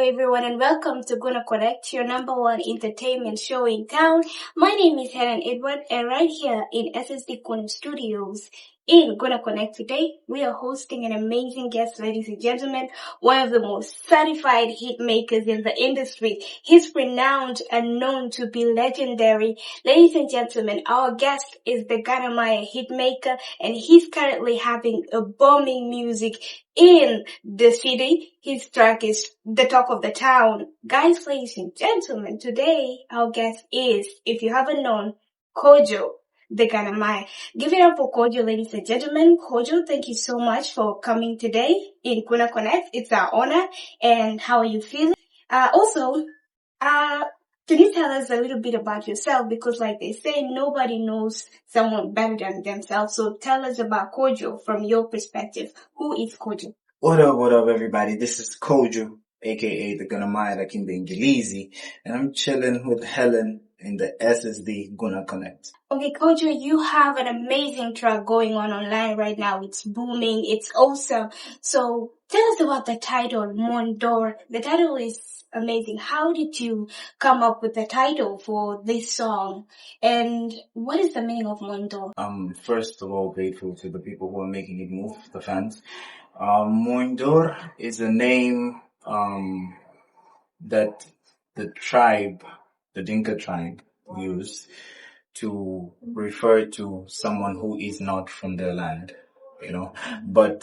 everyone, and welcome to Guna Connect, your number one entertainment show in town. My name is Helen Edward, and right here in SSD Guna Studios in Guna Connect today, we are hosting an amazing guest, ladies and gentlemen, one of the most certified hit makers in the industry. He's renowned and known to be legendary. Ladies and gentlemen, our guest is the Ghana Maya hit maker, and he's currently having a booming music in the city. His track is the talk of the town. Guys, ladies and gentlemen, today our guest is, if you haven't known, Cojo, the Ghana Maya. Give it up for Cojo, ladies and gentlemen. Cojo, thank you so much for coming today in Guna Connect. It's our honor. And how are you feeling? Can you tell us a little bit about yourself? Because like they say, nobody knows someone better than themselves. So tell us about Cojo from your perspective. Who is Cojo? What up, everybody? This is Cojo, aka the Guna Maya like in the Ingilizi, and I'm chilling with Helen in the SSD Guna Connect. Okay, Cojo, you have an amazing track going on online right now. It's booming. It's awesome. So tell us about the title, Mony Dor. The title is amazing. How did you come up with the title for this song? And what is the meaning of Mony Dor? I'm first of all grateful to the people who are making it move, the fans. Mony Dor is a name that the tribe, the Dinka tribe, used to refer to someone who is not from their land, you know. But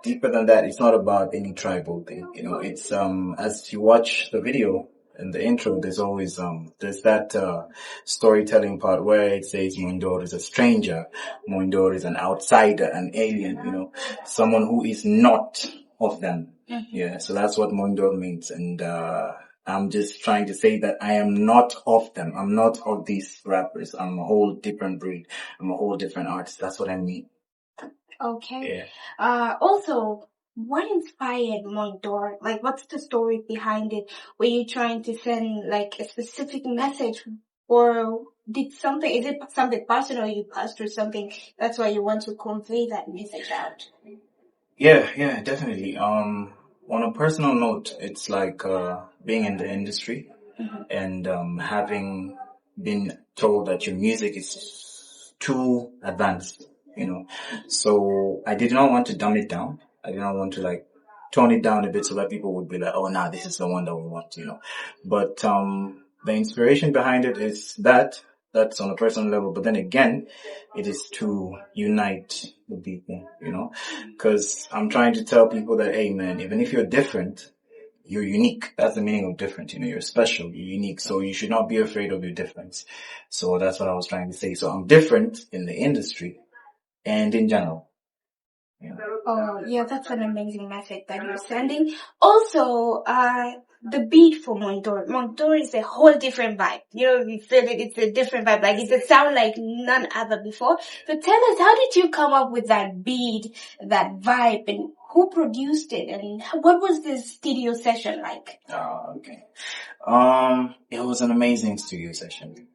deeper than that, it's not about any tribal thing, you know. It's as you watch the video in the intro, there's always there's that storytelling part where it says Mony Dor is a stranger, Mony Dor is an outsider, an alien, you know, someone who is not of them. Yeah, so that's what Mony Dor means. And I'm just trying to say that I am not of them. I'm not of these rappers. I'm a whole different breed. I'm a whole different artist. That's what I mean. Okay. Yeah. Also, what inspired Mony Dor? Like, what's the story behind it? Were you trying to send like a specific message, or is it something personal you passed through something? That's why you want to convey that message out? Yeah, definitely. On a personal note, it's like, being in the industry and, having been told that your music is too advanced, you know. So I did not want to dumb it down. I did not want to like tone it down a bit so that people would be like, oh, nah, this is the one that we want, you know. But, the inspiration behind it is that's on a personal level. But then again, it is to unite the people, you know, because I'm trying to tell people that, hey man, even if you're different, you're unique. That's the meaning of different, you know, you're special, you're unique. So you should not be afraid of your difference. So that's what I was trying to say. So I'm different in the industry and in general. Yeah. Oh, yeah, that's an amazing message that you're sending. Also, the beat for Mony Dor. Mony Dor is a whole different vibe. You know, we feel it, it's a different vibe. Like, it's a sound like none other before. So tell us, how did you come up with that beat, that vibe, and who produced it, and what was this studio session like? Okay. It was an amazing studio session.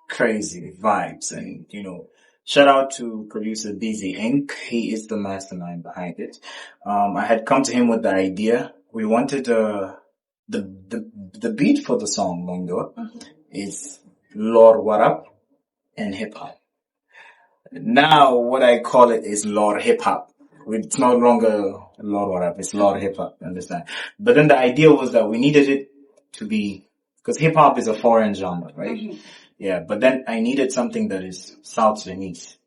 Crazy vibes, and, you know, shout out to producer Busy Inc. He is the mastermind behind it. I had come to him with the idea. We wanted, the beat for the song, Mony Dor, is Lord Warap and hip hop. Now, what I call it is Lord Hip Hop. It's no longer Lord Warap, it's Lord Hip Hop, understand? But then the idea was that we needed it to be, because hip hop is a foreign genre, right? Yeah, but then I needed something that is South Sudanese,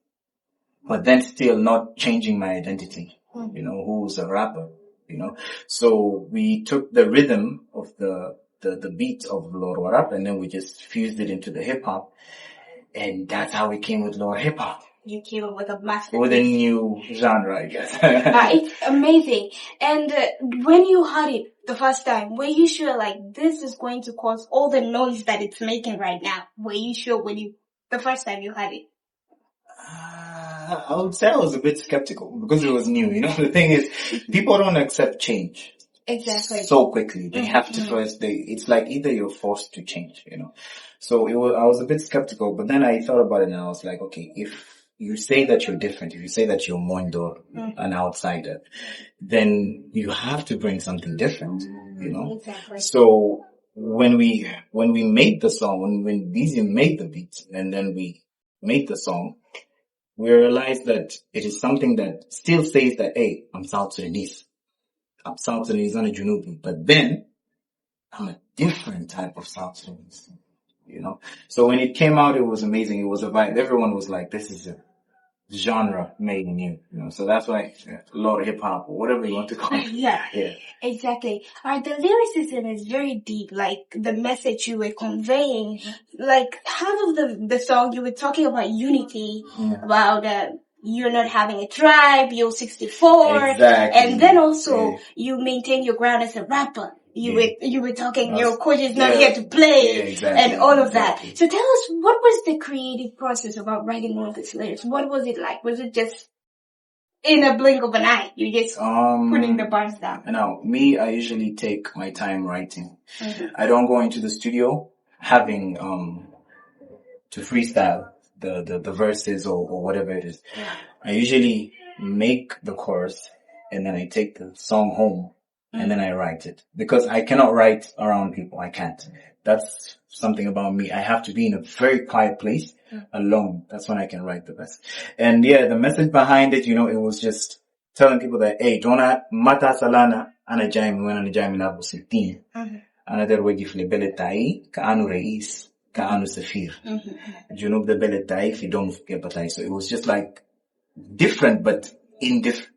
but then still not changing my identity, you know, who's a rapper, you know. So we took the rhythm of the beat of Lord Warap, and then we just fused it into the hip hop, and that's how we came with Lord Hip Hop. You came up with a masterpiece. With a new genre, I guess. It's amazing. And when you heard it the first time, were you sure like this is going to cause all the noise that it's making right now? Were you sure the first time you heard it? I would say I was a bit skeptical because it was new. You know, the thing is, people don't accept change. Exactly. So quickly. They have to first, it's like either you're forced to change, you know. So I was a bit skeptical, but then I thought about it and I was like, okay, if you say that you're different, if you say that you're Mony Dor, an outsider, then you have to bring something different, you know? Exactly. So when we made the song, when Busy made the beat and then we made the song, we realized that it is something that still says that, hey, I'm South Sudanese. I'm South Sudanese, not a Junubi. But then I'm a different type of South Sudanese, you know? So when it came out, it was amazing. It was a vibe. Everyone was like, this is a genre made in you, you know? So that's why a lot of hip hop or whatever you want to call it. Yeah. Yeah. Exactly. The lyricism is very deep, like the message you were conveying. Like half of the song you were talking about unity, about you're not having a tribe, you're 64. Exactly. And then also you maintain your ground as a rapper. You were talking, your coach is not here to play, and all of that. So tell us, what was the creative process about writing all these lyrics? What was it like? Was it just in a blink of an eye, you just putting the bars down? Now, me, I usually take my time writing. I don't go into the studio having to freestyle the verses or whatever it is. I usually make the chorus and then I take the song home and then I write it. Because I cannot write around people. I can't. That's something about me. I have to be in a very quiet place alone. That's when I can write the best. And yeah, the message behind it, you know, it was just telling people that, hey, don't mata salana ana jaimi when ana jaimi na busitin. Another way if le bele tai ka anu reis ka anu safir. Junub the bele tai if you don't get batai. So it was just like different but indifferent.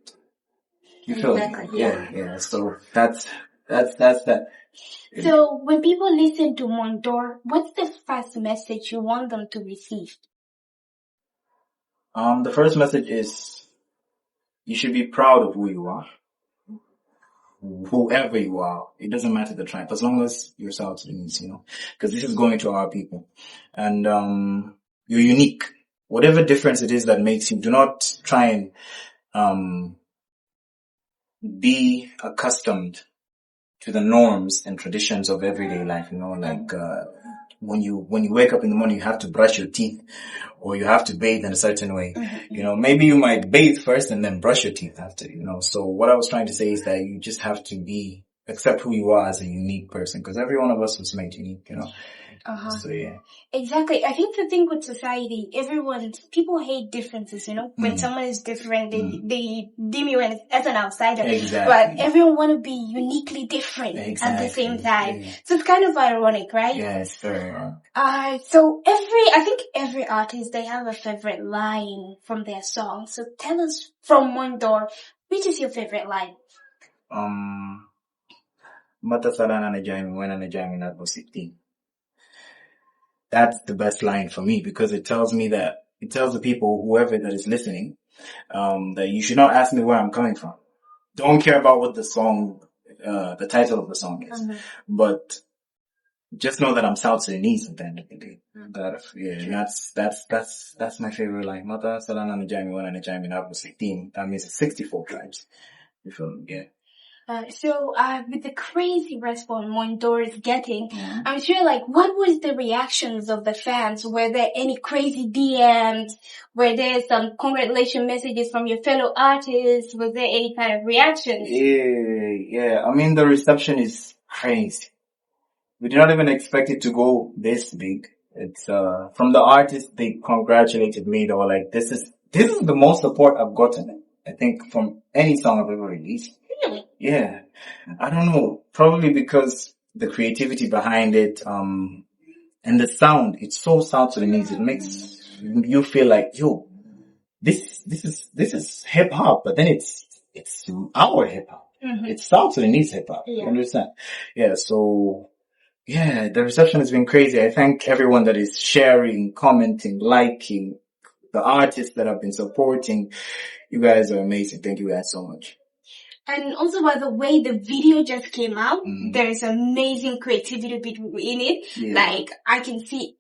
You feel Exactly. Yeah. So that's that. So when people listen to Mony Dor, what's the first message you want them to receive? The first message is you should be proud of who you are. Whoever you are, it doesn't matter the tribe, as long as you're South Sudanese, you know, because this is going to our people. And, you're unique. Whatever difference it is that makes you, do not try and, be accustomed to the norms and traditions of everyday life, you know, like, when you wake up in the morning, you have to brush your teeth or you have to bathe in a certain way. You know, maybe you might bathe first and then brush your teeth after, you know. So what I was trying to say is that you just have to accept who you are as a unique person, because every one of us was made unique, you know. So yeah. Exactly. I think the thing with society, people hate differences, you know. When someone is different, they deem you as an outsider. Exactly. But everyone want to be uniquely different at the same time. Yeah. So it's kind of ironic, right? Yeah, it's very ironic. So I think every artist, they have a favorite line from their song. So tell us from Mony Dor, which is your favorite line? Mata salana na jaimi wena na jaimi na bositin. That's the best line for me, because it tells the people, whoever that is listening, that you should not ask me where I'm coming from. Don't care about what the song, the title of the song is, but just know that I'm South Sudanese at the end of the day. That's my favorite line. Mata salana na jaimi wana na jaimi na bositin. That means 64 tribes. You feel me? Yeah. So with the crazy response Mony Dor is getting, I'm sure, like, what was the reactions of the fans? Were there any crazy DMs? Were there some congratulation messages from your fellow artists? Was there any kind of reactions? Yeah. I mean, the reception is crazy. We did not even expect it to go this big. It's, from the artists, they congratulated me. They were like, this is the most support I've gotten, I think, from any song I've ever released. Really? Yeah. I don't know. Probably because the creativity behind it, and the sound, it's so South Sudanese. It makes you feel like, yo, this is hip hop, but then it's our hip hop. It's South Sudanese hip hop. You understand? Yeah. So yeah, the reception has been crazy. I thank everyone that is sharing, commenting, liking, the artists that have been supporting. You guys are amazing. Thank you guys so much. And also, by the way, the video just came out. There's amazing creativity in it. Yeah. Like, I can see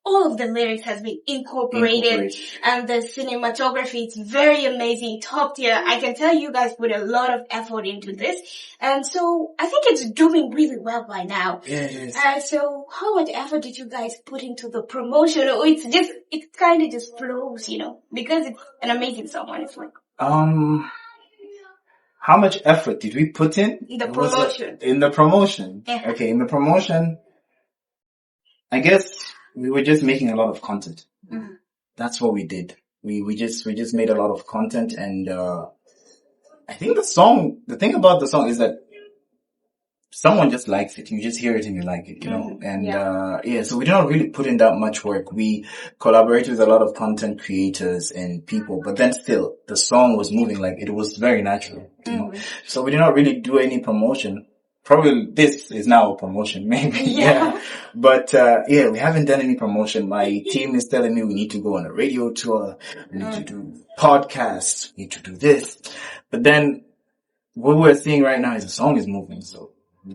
all of the lyrics has been incorporated. And the cinematography is very amazing, top tier. I can tell you guys put a lot of effort into this. And so I think it's doing really well by now. Yes. So how much effort did you guys put into the promotion? Or it kind of just flows, you know, because it's an amazing song, honestly. how much effort did we put in? The promotion. In the promotion. Yeah. Okay, in the promotion, I guess we were just making a lot of content. Mm-hmm. That's what we did. We just made a lot of content, and I think the thing about the song is that someone just likes it. You just hear it and you like it, you know? And, so we did not really put in that much work. We collaborated with a lot of content creators and people, but then still the song was moving, like it was very natural, you know? So we did not really do any promotion. Probably this is now a promotion, maybe. Yeah. But, we haven't done any promotion. My team is telling me we need to go on a radio tour. We need to do podcasts. We need to do this. But then what we're seeing right now is the song is moving. So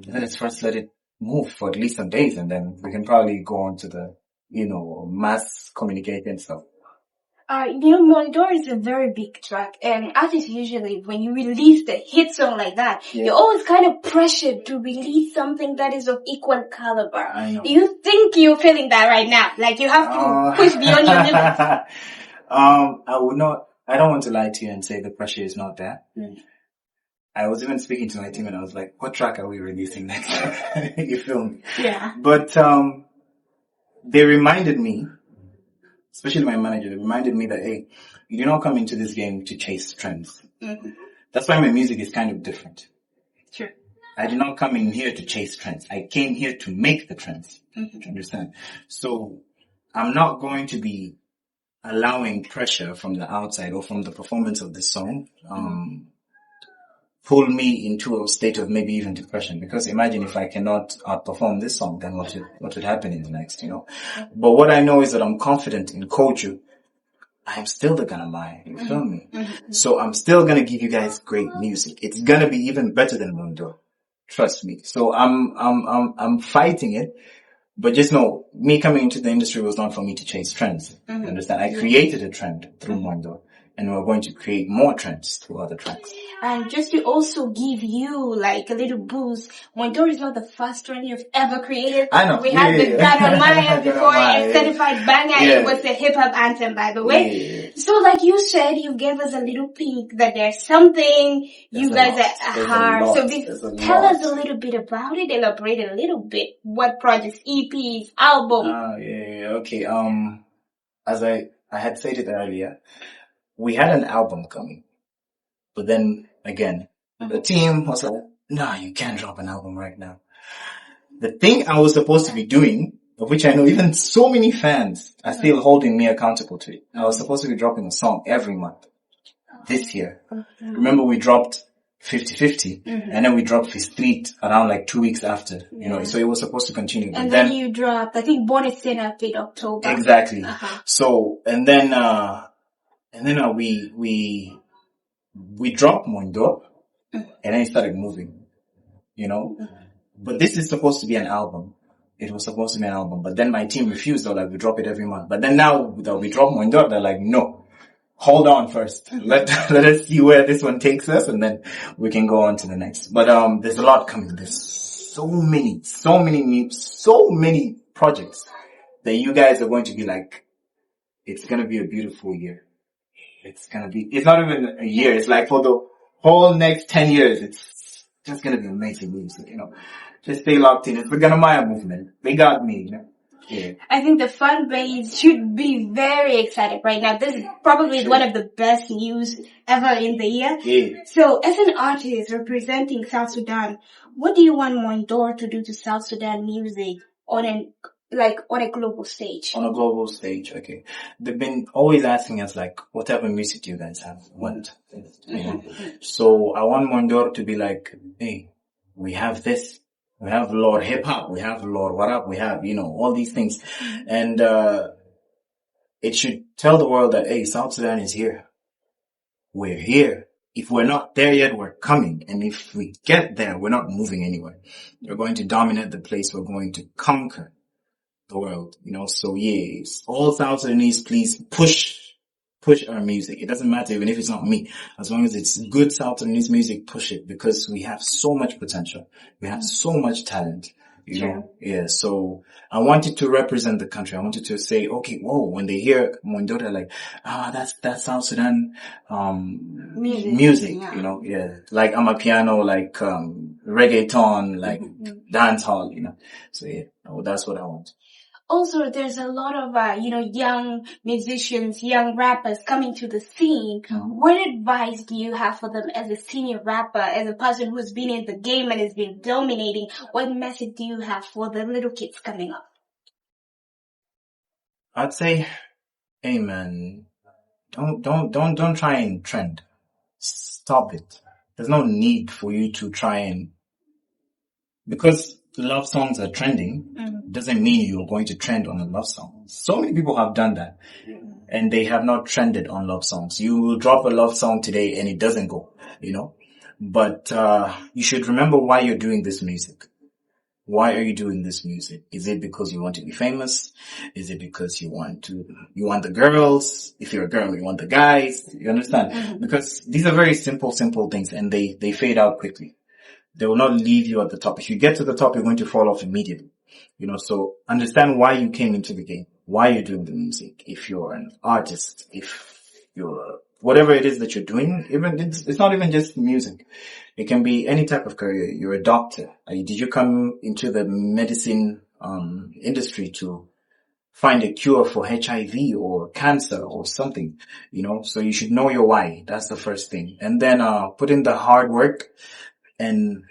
let's first let it move for at least some days, and then we can probably go on to the, mass communication stuff. Mony Dor is a very big track, and artists usually, when you release the hit song like that, you're always kind of pressured to release something that is of equal caliber. I know. Do you think you're feeling that right now? Like you have to push beyond your limits? I don't want to lie to you and say the pressure is not there. I was even speaking to my team and I was like, what track are we releasing next? You feel me? Yeah. But, they reminded me, especially my manager, they reminded me that, hey, you do not come into this game to chase trends. Mm-hmm. That's why my music is kind of different. Sure. I did not come in here to chase trends. I came here to make the trends. Mm-hmm. Do you understand? So I'm not going to be allowing pressure from the outside or from the performance of the song, pull me into a state of maybe even depression. Because imagine if I cannot outperform this song, then what would happen in the next, you know? But what I know is that I'm confident in Cojo. I'm still the Ghana Mai, you feel me? Mm-hmm. So I'm still gonna give you guys great music. It's gonna be even better than Mony Dor. Trust me. So I'm fighting it. But just know, me coming into the industry was not for me to chase trends. Mm-hmm. You understand? I created a trend through Mony Dor. And we're going to create more trends through other tracks. And just to also give you like a little boost, Mony Dor is not the first trend you've ever created. I know. We had the Ghana Maya before, a certified banger. It was the hip hop anthem, by the way. So like you said, you gave us a little peek that there's something you guys are hard. So tell us a little bit about it, elaborate a little bit. What projects, EPs, album? Okay. As I had said it earlier, we had an album coming, but then again, the team was like, "No, you can't drop an album right now." The thing I was supposed to be doing, of which I know even so many fans are still holding me accountable to it. I was supposed to be dropping a song every month this year. Remember, we dropped 50-50, and then we dropped Street around like 2 weeks after, you know, so it was supposed to continue. And then you dropped, I think, Born is Sin in October. Exactly. So, and then we dropped Mony Dor, and then it started moving, you know. But this is supposed to be an album. It was supposed to be an album. But then my team refused. They're like, we drop it every month. But then now that we drop Mony Dor, they're like, no, hold on first. Let us see where this one takes us, and then we can go on to the next. But there's a lot coming. There's so many projects that you guys are going to be like, it's gonna be a beautiful year. It's not even a year. It's like for the whole next 10 years, it's just going to be amazing music, you know. Just stay locked in. It's the Ghana Maya movement. They got me, you know. Yeah. I think the fan base should be very excited right now. This is probably one of the best news ever in the year. Yeah. So as an artist representing South Sudan, what do you want Mony Dor to do to South Sudan music on a global stage? On a global stage, okay. They've been always asking us like, whatever music you guys have, what? You know? So I want Mony Dor to be like, hey, we have this. We have Lord Hip Hop. We have Lord What Up. We have, you know, all these things. And, it should tell the world that, hey, South Sudan is here. We're here. If we're not there yet, we're coming. And if we get there, we're not moving anywhere. We're going to dominate the place. We're going to conquer the world, you know. So yes, all South Sudanese, please push our music. It doesn't matter even if it's not me. As long as it's good South Sudanese music, push it, because we have so much potential. We have so much talent. You know, yeah. So I wanted to represent the country. I wanted to say, okay, whoa, when they hear Mony Dor, they're like, that's South Sudan, music, you know, yeah. Like amapiano, like, reggaeton, like dance hall, you know. So yeah, that's what I want. Also, there's a lot of, young musicians, young rappers coming to the scene. What advice do you have for them as a senior rapper, as a person who's been in the game and has been dominating? What message do you have for the little kids coming up? I'd say, hey man, don't try and trend. Stop it. There's no need for you to try and, because love songs are trending, doesn't mean you're going to trend on a love song. So many people have done that and they have not trended on love songs. You will drop a love song today and it doesn't go, you know, but, you should remember why you're doing this music. Why are you doing this music? Is it because you want to be famous? Is it because you want the girls? If you're a girl, you want the guys. You understand? Because these are very simple things and they fade out quickly. They will not leave you at the top. If you get to the top, you're going to fall off immediately. You know, so understand why you came into the game, why you're doing the music. If you're an artist, if you're whatever it is that you're doing, even it's not even just music. It can be any type of career. You're a doctor. Did you come into the medicine industry to find a cure for HIV or cancer or something? You know, so you should know your why. That's the first thing. And then put in the hard work. And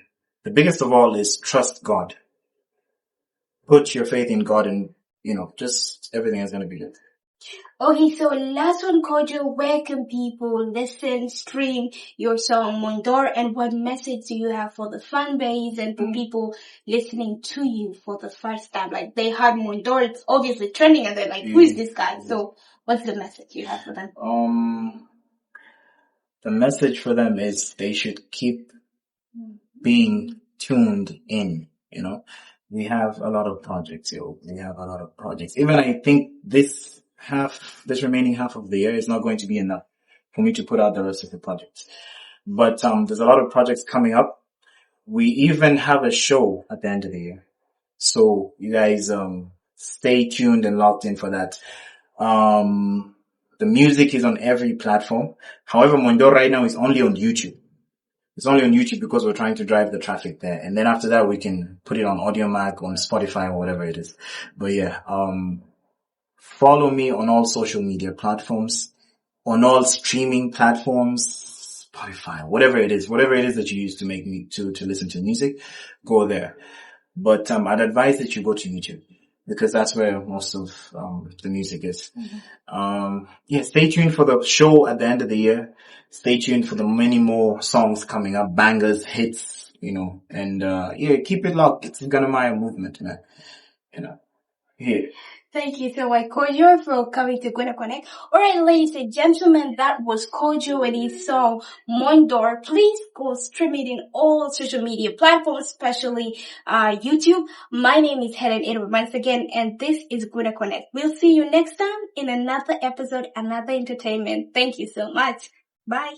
the biggest of all is trust God. Put your faith in God and, you know, just everything is going to be good. Okay, so last one, Cojo, where can people listen, stream your song Mony Dor, and what message do you have for the fan base and for people listening to you for the first time? Like, they heard Mony Dor, it's obviously trending and they're like, who is this guy? So what's the message you have for them? The message for them is they should keep being tuned in, you know. We have a lot of projects, We have a lot of projects. Even I think this remaining half of the year is not going to be enough for me to put out the rest of the projects. But, there's a lot of projects coming up. We even have a show at the end of the year. So you guys, stay tuned and locked in for that. The music is on every platform. However, Mony Dor right now is only on YouTube. It's only on YouTube because we're trying to drive the traffic there. And then after that, we can put it on AudioMac, on Spotify, or whatever it is. But yeah, follow me on all social media platforms, on all streaming platforms, Spotify, whatever it is that you use to make me, to listen to music, go there. But, I'd advise that you go to YouTube because that's where most of, the music is. Yeah, stay tuned for the show at the end of the year. Stay tuned for the many more songs coming up, bangers, hits, you know, and, yeah, keep it locked. It's gonna be a movement, man. You know, yeah. Thank you so much, Cojo, for coming to Guna Connect. Alright, ladies and gentlemen, that was Cojo and his song Mony Dor. Please go stream it in all social media platforms, especially YouTube. My name is Helen Edward once again, and this is Guna Connect. We'll see you next time in another episode, another entertainment. Thank you so much. Bye.